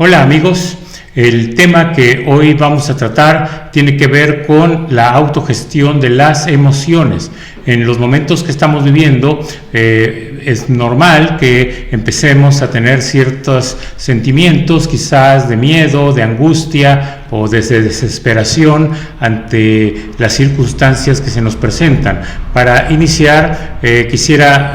Hola amigos, el tema que hoy vamos a tratar tiene que ver con la autogestión de las emociones. En los momentos que estamos viviendo es normal que empecemos a tener ciertos sentimientos, quizás de miedo, de angustia o de desesperación ante las circunstancias que se nos presentan. Para iniciar, quisiera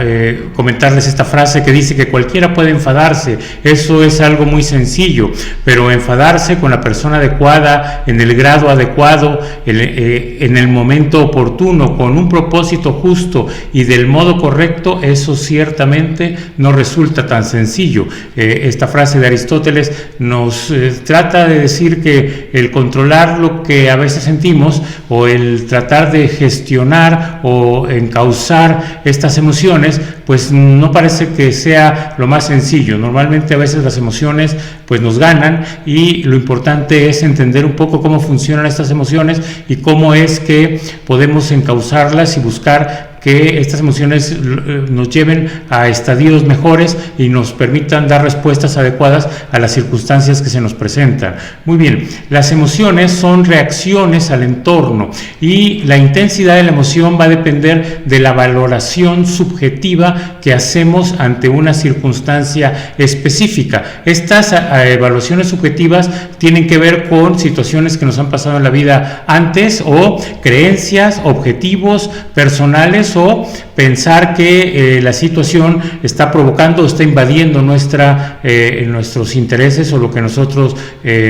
comentarles esta frase que dice que cualquiera puede enfadarse. Eso es algo muy sencillo, pero enfadarse con la persona adecuada, en el grado adecuado, en el momento oportuno, con un propósito justo y del modo correcto, eso ciertamente no resulta tan sencillo. Esta frase de Aristóteles nos trata de decir que el controlar lo que a veces sentimos o el tratar de gestionar o encauzar estas emociones, pues no parece que sea lo más sencillo. Normalmente a veces las emociones pues nos ganan y lo importante es entender un poco cómo funcionan estas emociones y cómo es que podemos encauzarlas y buscar que estas emociones nos lleven a estadios mejores y nos permitan dar respuestas adecuadas a las circunstancias que se nos presentan. Muy bien, las emociones son reacciones al entorno y la intensidad de la emoción va a depender de la valoración subjetiva que hacemos ante una circunstancia específica. Estas evaluaciones subjetivas tienen que ver con situaciones que nos han pasado en la vida antes o creencias, objetivos personales o pensar que la situación está provocando o está invadiendo nuestros intereses o lo que nosotros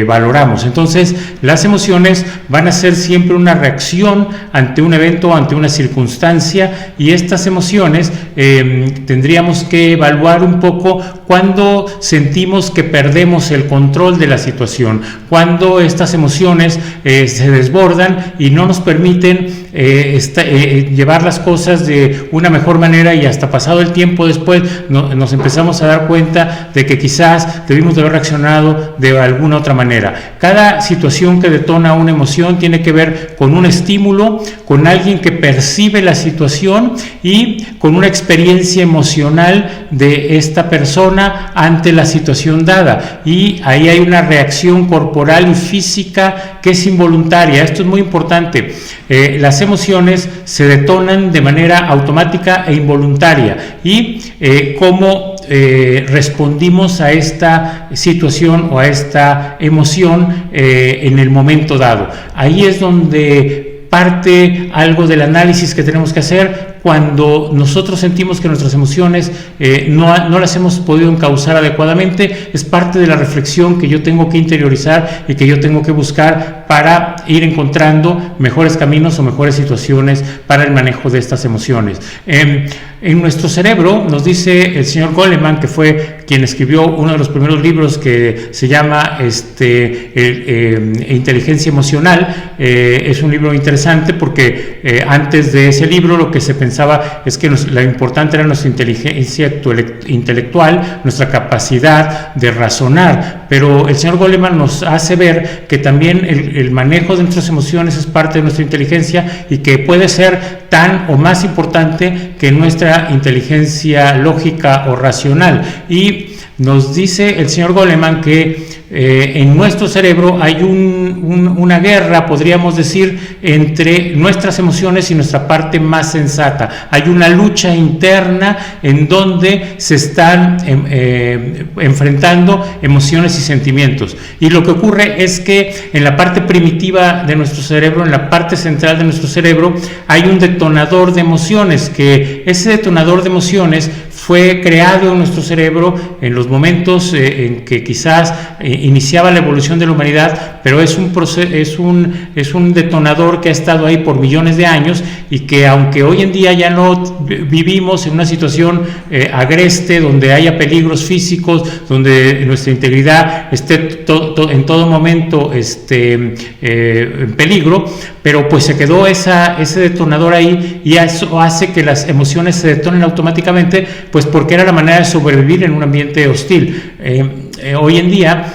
valoramos. Entonces, las emociones van a ser siempre una reacción ante un evento, ante una circunstancia, y estas emociones tendríamos que evaluar un poco cuando sentimos que perdemos el control de la situación, cuando estas emociones se desbordan y no nos permiten llevar las cosas de una mejor manera, y hasta pasado el tiempo después nos empezamos a dar cuenta de que quizás debimos de haber reaccionado de alguna otra manera. Cada situación que detona una emoción tiene que ver con un estímulo, con alguien que percibe la situación y con una experiencia emocional de esta persona ante la situación dada, y ahí hay una reacción corporal y física que es involuntaria. Esto es muy importante. Las emociones se detonan de manera automática e involuntaria, y cómo respondimos a esta situación o a esta emoción en el momento dado. Ahí es donde parte algo del análisis que tenemos que hacer cuando nosotros sentimos que nuestras emociones no las hemos podido encauzar adecuadamente. Es parte de la reflexión que yo tengo que interiorizar y que yo tengo que buscar para ir encontrando mejores caminos o mejores situaciones para el manejo de estas emociones. En nuestro cerebro, nos dice el señor Goleman, que fue quien escribió uno de los primeros libros que se llama Inteligencia Emocional. Es un libro interesante porque antes de ese libro lo que se pensaba es que lo importante era nuestra inteligencia intelectual, nuestra capacidad de razonar, pero el señor Goleman nos hace ver que también el manejo de nuestras emociones es parte de nuestra inteligencia y que puede ser tan o más importante que nuestra inteligencia lógica o racional. Y nos dice el señor Goleman que en nuestro cerebro hay una guerra, podríamos decir, entre nuestras emociones y nuestra parte más sensata. Hay una lucha interna en donde se están enfrentando emociones y sentimientos. Y lo que ocurre es que en la parte primitiva de nuestro cerebro, en la parte central de nuestro cerebro, hay un detonador de emociones, que ese detonador de emociones fue creado en nuestro cerebro en los momentos en que quizás iniciaba la evolución de la humanidad, pero es un detonador que ha estado ahí por millones de años, y que aunque hoy en día ya no vivimos en una situación agreste, donde haya peligros físicos, donde nuestra integridad esté en todo momento en peligro, pero pues se quedó ese detonador ahí, y eso hace que las emociones se detonen automáticamente, pues porque era la manera de sobrevivir en un ambiente hostil. hoy en día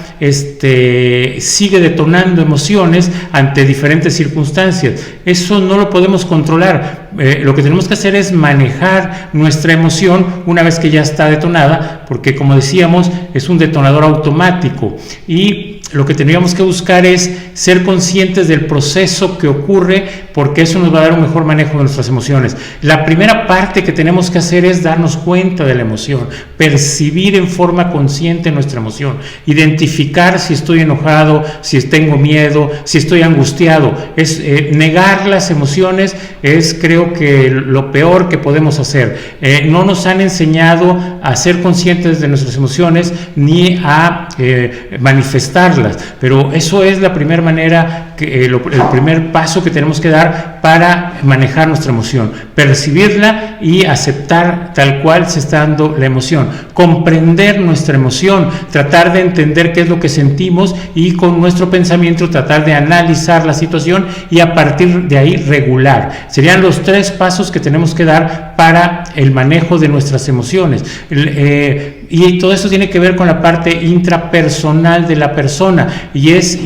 sigue detonando emociones ante diferentes circunstancias. Eso no lo podemos controlar. Lo que tenemos que hacer es manejar nuestra emoción una vez que ya está detonada, porque como decíamos, es un detonador automático, y lo que tendríamos que buscar es ser conscientes del proceso que ocurre, porque eso nos va a dar un mejor manejo de nuestras emociones. La primera parte que tenemos que hacer es darnos cuenta de la emoción, percibir en forma consciente nuestra emoción, identificar si estoy enojado, si tengo miedo, si estoy angustiado. Negar las emociones es, creo que, lo peor que podemos hacer. No nos han enseñado a ser conscientes de nuestras emociones ni a manifestarlas, pero eso es la primera manera, el primer paso que tenemos que dar para manejar nuestra emoción: percibirla y aceptar tal cual se está dando la emoción, comprender nuestra emoción, tratar de entender qué es lo que sentimos y con nuestro pensamiento tratar de analizar la situación y a partir de ahí regular. Serían los 3 pasos que tenemos que dar para el manejo de nuestras emociones. Y todo eso tiene que ver con la parte intrapersonal de la persona, y es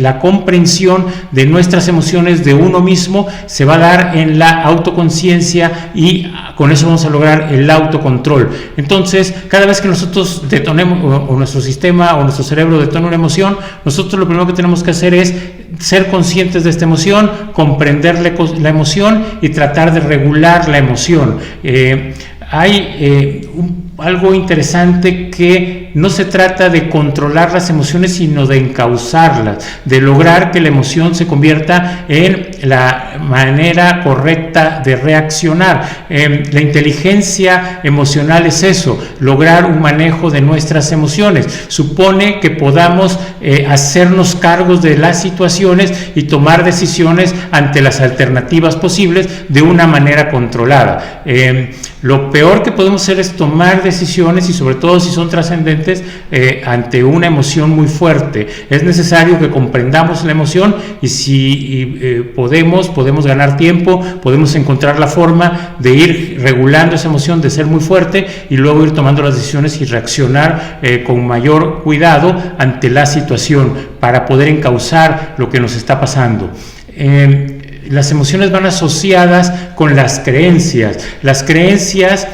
la comprensión de nuestras emociones de uno mismo. Se va a dar en la autoconciencia y con eso vamos a lograr el autocontrol. Entonces, cada vez que nosotros detonemos, o nuestro sistema o nuestro cerebro detona una emoción, nosotros lo primero que tenemos que hacer es ser conscientes de esta emoción, comprender la emoción y tratar de regular la emoción. Hay algo interesante, que no se trata de controlar las emociones, sino de encauzarlas, de lograr que la emoción se convierta en la manera correcta de reaccionar. La inteligencia emocional es eso, lograr un manejo de nuestras emociones. Supone que podamos hacernos cargos de las situaciones y tomar decisiones ante las alternativas posibles de una manera controlada. Lo peor que podemos hacer es tomar decisiones, y sobre todo si son trascendentes, ante una emoción muy fuerte. Es necesario que comprendamos la emoción, y si podemos ganar tiempo, podemos encontrar la forma de ir regulando esa emoción, de ser muy fuerte y luego ir tomando las decisiones y reaccionar con mayor cuidado ante la situación para poder encauzar lo que nos está pasando. Las emociones van asociadas con las creencias. Las creencias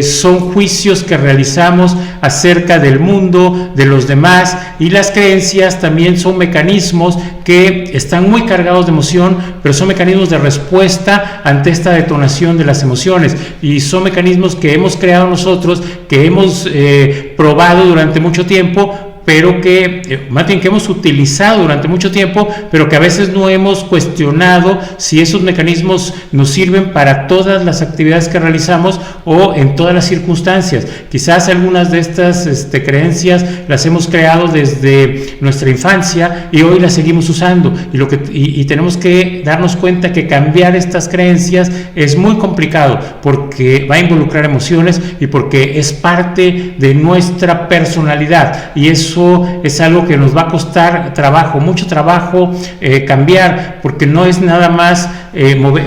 son juicios que realizamos acerca del mundo, de los demás, y las creencias también son mecanismos que están muy cargados de emoción, pero son mecanismos de respuesta ante esta detonación de las emociones, y son mecanismos que hemos creado nosotros, que hemos probado durante mucho tiempo, pero que hemos utilizado durante mucho tiempo, pero que a veces no hemos cuestionado si esos mecanismos nos sirven para todas las actividades que realizamos o en todas las circunstancias. Quizás algunas de estas creencias las hemos creado desde nuestra infancia y hoy las seguimos usando, y tenemos que darnos cuenta que cambiar estas creencias es muy complicado, porque va a involucrar emociones y porque es parte de nuestra personalidad, y eso es algo que nos va a costar trabajo, mucho trabajo cambiar, porque no es nada más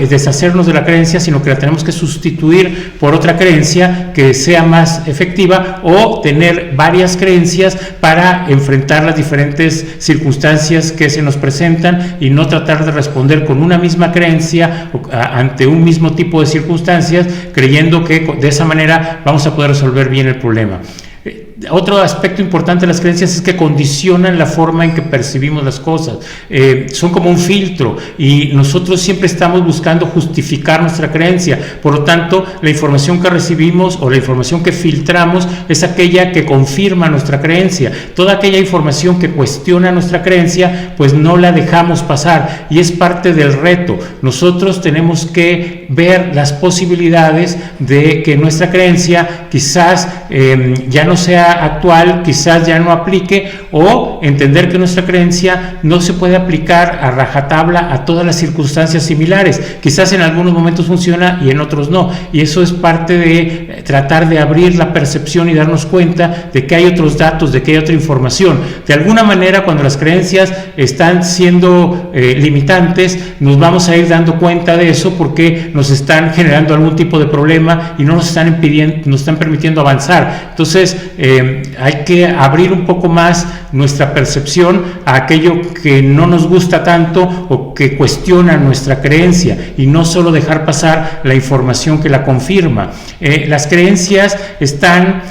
deshacernos de la creencia, sino que la tenemos que sustituir por otra creencia que sea más efectiva, o tener varias creencias para enfrentar las diferentes circunstancias que se nos presentan, y no tratar de responder con una misma creencia ante un mismo tipo de circunstancias, creyendo que de esa manera vamos a poder resolver bien el problema. Otro aspecto importante de las creencias es que condicionan la forma en que percibimos las cosas. Son como un filtro, y nosotros siempre estamos buscando justificar nuestra creencia. Por lo tanto, la información que recibimos o la información que filtramos es aquella que confirma nuestra creencia. Toda aquella información que cuestiona nuestra creencia, pues no la dejamos pasar, y es parte del reto. Nosotros tenemos que ver las posibilidades de que nuestra creencia quizás ya no sea actual, quizás ya no aplique, o entender que nuestra creencia no se puede aplicar a rajatabla a todas las circunstancias similares. Quizás en algunos momentos funciona y en otros no, y eso es parte de tratar de abrir la percepción y darnos cuenta de que hay otros datos, de que hay otra información. De alguna manera, cuando las creencias están siendo limitantes, nos vamos a ir dando cuenta de eso, porque nos están generando algún tipo de problema y no nos están impidiendo, nos están permitiendo avanzar. Entonces, hay que abrir un poco más nuestra percepción a aquello que no nos gusta tanto o que cuestiona nuestra creencia, y no solo dejar pasar la información que la confirma. Las creencias están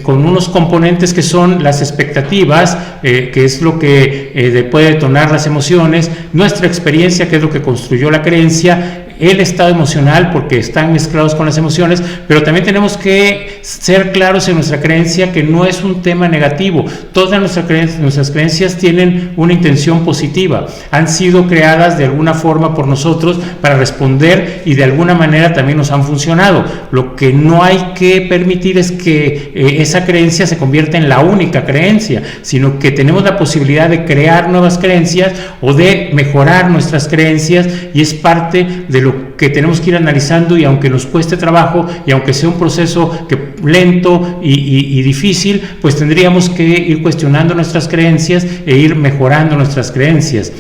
con unos componentes que son las expectativas, que es lo que puede detonar las emociones, nuestra experiencia, que es lo que construyó la creencia, el estado emocional, porque están mezclados con las emociones, pero también tenemos que ser claros en nuestra creencia que no es un tema negativo. Todas nuestras creencias tienen una intención positiva, han sido creadas de alguna forma por nosotros para responder, y de alguna manera también nos han funcionado. Lo que no hay que permitir es que esa creencia se convierta en la única creencia, sino que tenemos la posibilidad de crear nuevas creencias o de mejorar nuestras creencias, y es parte de lo que tenemos que ir analizando, y aunque nos cueste trabajo y aunque sea un proceso lento y difícil, pues tendríamos que ir cuestionando nuestras creencias e ir mejorando nuestras creencias.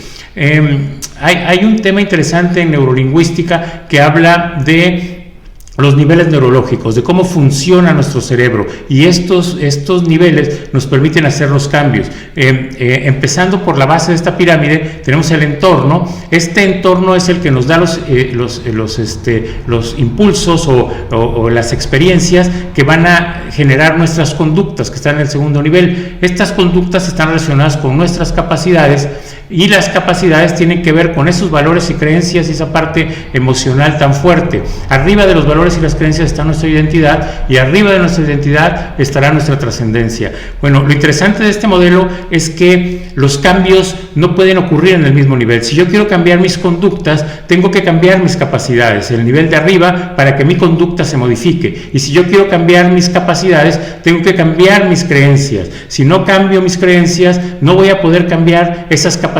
Hay un tema interesante en neurolingüística que habla de los niveles neurológicos, de cómo funciona nuestro cerebro, y estos niveles nos permiten hacer los cambios. Empezando por la base de esta pirámide, tenemos el entorno. Este entorno es el que nos da los impulsos o las experiencias que van a generar nuestras conductas, que están en el segundo nivel. Estas conductas están relacionadas con nuestras capacidades, y las capacidades tienen que ver con esos valores y creencias, y esa parte emocional tan fuerte. Arriba de los valores y las creencias está nuestra identidad, y arriba de nuestra identidad estará nuestra trascendencia. Bueno, lo interesante de este modelo es que los cambios no pueden ocurrir en el mismo nivel. Si yo quiero cambiar mis conductas, tengo que cambiar mis capacidades, el nivel de arriba, para que mi conducta se modifique. Y si yo quiero cambiar mis capacidades, tengo que cambiar mis creencias. Si no cambio mis creencias, no voy a poder cambiar esas capacidades.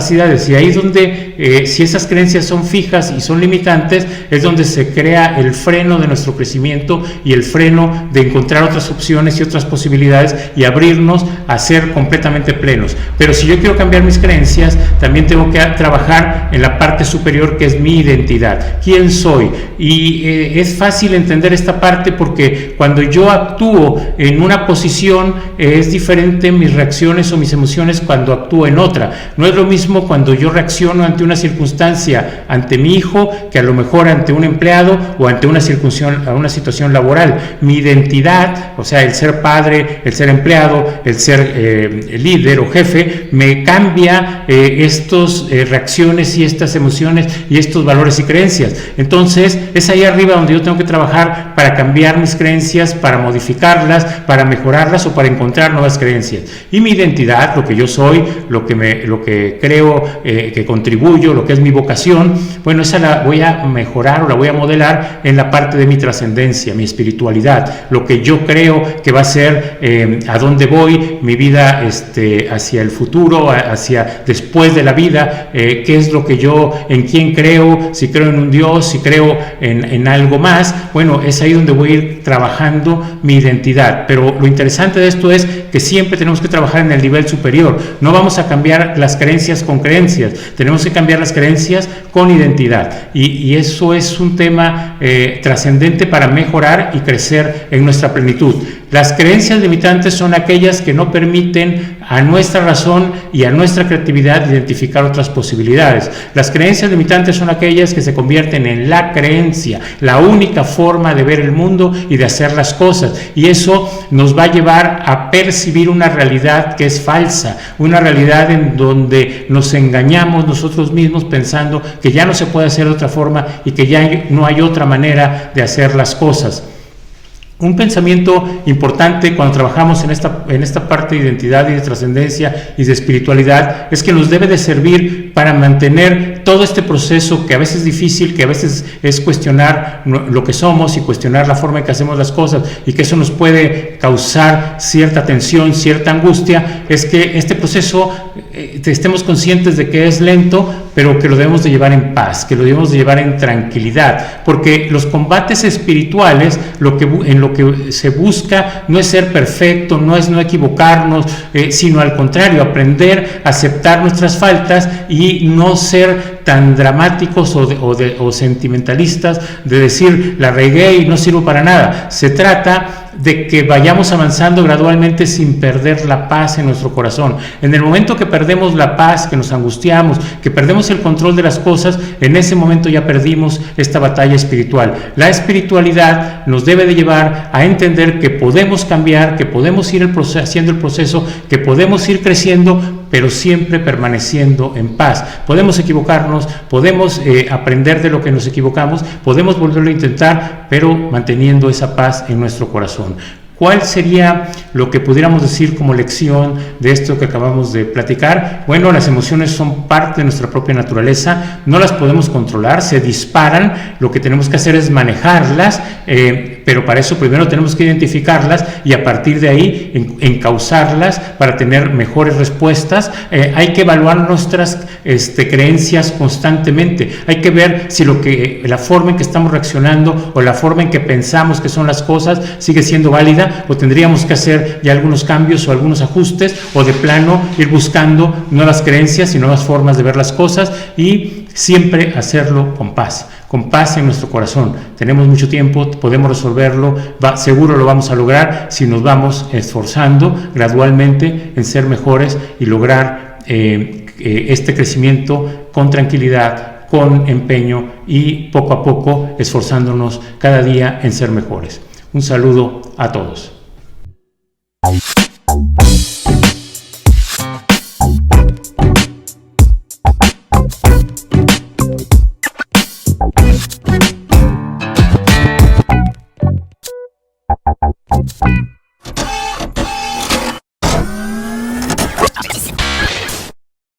Y ahí es donde, si esas creencias son fijas y son limitantes, es donde se crea el freno de nuestro crecimiento y el freno de encontrar otras opciones y otras posibilidades y abrirnos a ser completamente plenos. Pero si yo quiero cambiar mis creencias, también tengo que trabajar en la parte superior, que es mi identidad. ¿Quién soy? Y es fácil entender esta parte, porque cuando yo actúo en una posición, es diferente mis reacciones o mis emociones cuando actúo en otra. No es lo mismo cuando yo reacciono ante una circunstancia, ante mi hijo, que a lo mejor ante un empleado o ante una situación laboral. Mi identidad, o sea, el ser padre, el ser empleado, el ser líder o jefe, me cambia estas reacciones y estas emociones y estos valores y creencias. Entonces, es ahí arriba donde yo tengo que trabajar para cambiar mis creencias, para modificarlas, para mejorarlas o para encontrar nuevas creencias. Y mi identidad, lo que yo soy, lo que creo, que contribuyo, lo que es mi vocación, bueno, esa la voy a mejorar o la voy a modelar en la parte de mi trascendencia, mi espiritualidad, lo que yo creo que va a ser a dónde voy, mi vida hacia el futuro, hacia después de la vida, qué es lo que yo, en quién creo, si creo en un Dios, si creo en algo más. Bueno, es ahí donde voy a ir trabajando mi identidad. Pero lo interesante de esto es que siempre tenemos que trabajar en el nivel superior. No vamos a cambiar las creencias con creencias, tenemos que cambiar las creencias con identidad, y eso es un tema trascendente para mejorar y crecer en nuestra plenitud. Las creencias limitantes son aquellas que no permiten a nuestra razón y a nuestra creatividad identificar otras posibilidades. Las creencias limitantes son aquellas que se convierten en la creencia, la única forma de ver el mundo y de hacer las cosas, y eso nos va a llevar a percibir una realidad que es falsa, una realidad en donde nos engañamos nosotros mismos pensando que ya no se puede hacer de otra forma y que ya no hay otra manera de hacer las cosas. Un pensamiento importante cuando trabajamos en esta parte de identidad y de trascendencia y de espiritualidad es que nos debe de servir para mantener todo este proceso, que a veces es difícil, que a veces es cuestionar lo que somos y cuestionar la forma en que hacemos las cosas, y que eso nos puede causar cierta tensión, cierta angustia. Es que este proceso estemos conscientes de que es lento, pero que lo debemos de llevar en paz, que lo debemos de llevar en tranquilidad, porque los combates espirituales, en lo que se busca no es ser perfecto, no es no equivocarnos, sino al contrario, aprender a aceptar nuestras faltas y no ser tan dramáticos o sentimentalistas de decir la regué y no sirvo para nada. Se trata de que vayamos avanzando gradualmente sin perder la paz en nuestro corazón. En el momento que perdemos la paz, que nos angustiamos, que perdemos el control de las cosas, en ese momento ya perdimos esta batalla espiritual. La espiritualidad nos debe de llevar a entender que podemos cambiar, que podemos ir haciendo el proceso, que podemos ir creciendo, pero siempre permaneciendo en paz. Podemos equivocarnos, podemos aprender de lo que nos equivocamos, podemos volverlo a intentar, pero manteniendo esa paz en nuestro corazón. ¿Cuál sería lo que pudiéramos decir como lección de esto que acabamos de platicar? Bueno, las emociones son parte de nuestra propia naturaleza, no las podemos controlar, se disparan, lo que tenemos que hacer es manejarlas, pero para eso primero tenemos que identificarlas y a partir de ahí encauzarlas para tener mejores respuestas. Hay que evaluar nuestras creencias constantemente, hay que ver si la forma en que estamos reaccionando o la forma en que pensamos que son las cosas sigue siendo válida, o tendríamos que hacer ya algunos cambios o algunos ajustes, o de plano ir buscando nuevas creencias y nuevas formas de ver las cosas, y siempre hacerlo con paz en nuestro corazón. Tenemos mucho tiempo, podemos resolverlo, seguro lo vamos a lograr si nos vamos esforzando gradualmente en ser mejores y lograr este crecimiento con tranquilidad, con empeño y poco a poco esforzándonos cada día en ser mejores. Un saludo a todos.